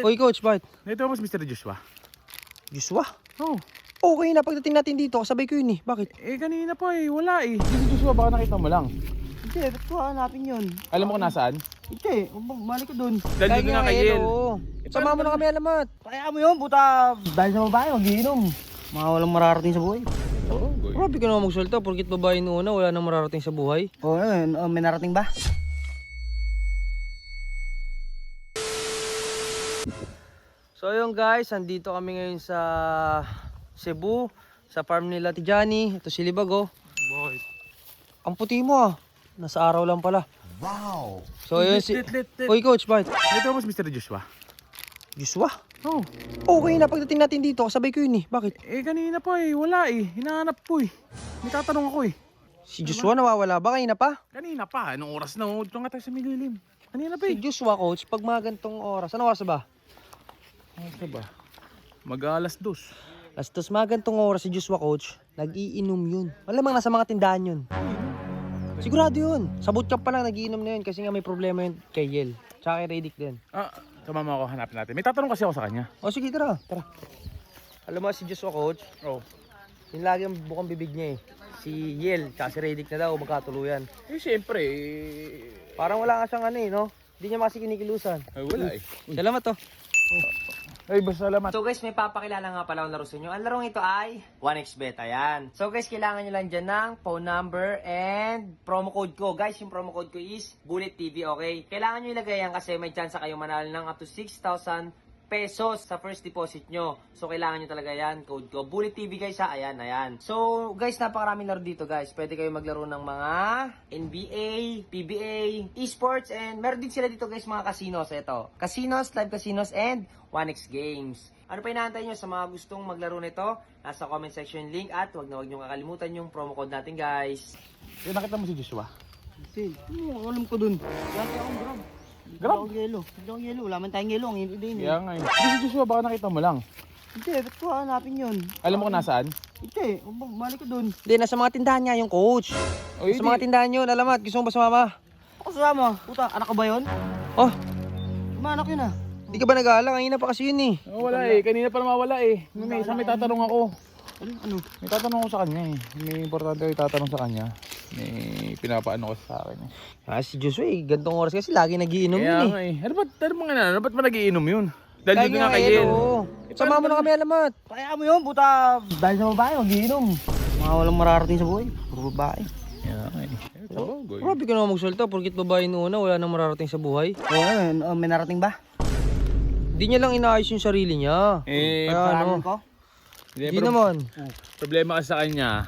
Oy, coach, bakit? Ito mas Mr. Joshua. Joshua? Oh. Okay na, pagdating natin dito, kasabay ko yun eh. Bakit? Kanina pa wala eh. Si Joshua baka nakita mo lang. Hindi, ba't ko hanapin yun? Alam mo kung nasaan? Hindi, bumalik ko dun. Dahil dito nga kay Yel. Sama mo na kami, alamat. Kaya mo yun, puta. Dahil sa babae, mag-iinom. Mga walang mararating sa buhay. Oo, boy. Grabe ka naman magsulta, porkit babae noon na, wala nang mararating sa buhay. Oo, may narating ba? So ayun guys, andito kami ngayon sa Cebu, sa farm nila Tijani. Ito si Libag oh. Boy. Ang puti mo ah. Nasa araw lang pala. Wow. So ayun si... Lit. Oy coach, bakit? Ito mas Mr. Joshua. Joshua? Oh. Okay na, pagdating natin dito, kasabay ko yun eh. Bakit? Kanina pa wala eh. Hinahanap ko eh. May tatanong ako eh. Si Joshua nawawala ba? Kanina pa? Kanina pa. Anong oras na? Ito nga tayo sa mililim. Kanina pa Si Joshua coach, pag mga gantong oras, anong oras ba? Ano ba? Mag-alas 2. Lastos mga gantong oras si Joshua coach, nag-iinom yun. Malamang nasa mga tindahan yun. Sigurado yun. Sa bootcamp pa lang nag-iinom na yun kasi nga may problema yun kay Yel. Tsaka kay Radic din. Sumama ako, hanapin natin. May tatanong kasi ako sa kanya. O sige, tara. Tara. Alam mo si Joshua coach, Oh. yun lagi ang bukang bibig niya eh. Si Yel, tsaka si Radic na daw magkatuluyan. Siyempre Parang wala nga siyang ano eh, no? Hindi niya kasi kinikilusan. wala eh. Salamat to. Ay, basta salamat. So guys, may papakilala nga pala akong laro sa inyo. Ang larong ito ay 1xBet, ayan. So guys, kailangan nyo lang dyan ng phone number and promo code ko. Guys, yung promo code ko is BulletTV, okay? Kailangan nyo ilagay yan kasi may chance kayong manalo ng up to 6,000 pesos sa first deposit nyo. So kailangan nyo talaga yan, code ko. BulletTV guys ha, ayan. So guys, napakaraming laro dito guys. Pwede kayo maglaro ng mga NBA, PBA, esports, and meron din sila dito guys mga casinos. Ito, casinos, live casinos, and 1x games. Ano pa inaantay nyo sa mga gustong maglaro nito? Nasa comment section link at huwag nyo kakalimutan yung promo code natin guys. Nakita mo si Joshua? Hindi, alam ko dun. Dati akong grab. Hindi akong yelo. Wala man tayong yelo. Ang hindi din eh. Kaya nga eh. Si Joshua baka nakita mo lang. Hindi, ba't ko hanapin yun? Alam mo kung nasaan? Hindi, bumalik ko dun. Hindi, nasa mga tindahan niya yung coach. Sa mga tindahan yun, alamat. Gusto mo ba sumama? Ako sasama. Puta, anak ko ba yun? Oh, Anak yun ah. di ka ba nag-aalang? Kanina pa kasi yun eh. Wala eh. Kanina pa mawala eh. May tatanong ako. Ano? May tatanong ako sa kanya eh. May importante ako itatanong sa kanya. May pinapaano ko sa akin eh. Si Joshua eh, gantong oras kasi lagi nagiinom Kaya yun nga eh. Ano ba't ba nagiinom yun? Dahil Kaya dito nga kay Yel. Sama mo na kami, alamat. Kaya mo yun, puta. Dahil sa babae, mag-iinom. Mga walang mararating sa buhay. Puro babae. Kaya nga eh. Grabe ka naman magsulta, porkit babae noon na, wala nang mararating sa buhay. Oo, may narating ba? Di niya lang inaayos yung sarili niya. Kaya ano? ko? Di naman. Problema kasi sa kanya,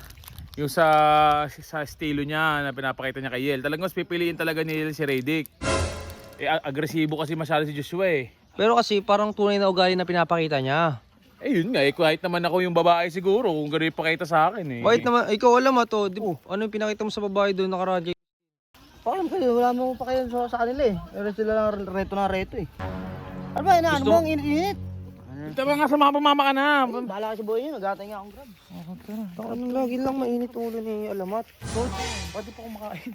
yung sa estilo niya na pinapakita niya kay Yel. Talagang mas pipiliin talaga ni Yel si Radic. Agresibo kasi masyado si Joshua eh. Pero kasi parang tunay na ugali na pinapakita niya. Yun nga kahit naman ako yung babae siguro kung gano'n yung pakita sa akin eh. Bakit naman, ikaw alam to, ano yung pinakita mo sa babae doon nakaradyo? Pakialam kayo, wala mo pa kayo sa kanila eh. Pero sila lang reto eh. Ano ba, ano mo ang init-init? Tama nga sa mga pamama ka na. Bahala ka sa buhay niyo, nagatay nga akong grab. Anong lagi lang mainit ulo ni Alamat? Pwede pa kumakain.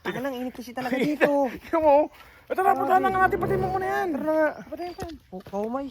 Taka lang, init kasi talaga dito. Ikaw mo, ito na, puntahan na nga natin, pati mo muna yan. Tara nga. Patayin pa yan. Kaumay.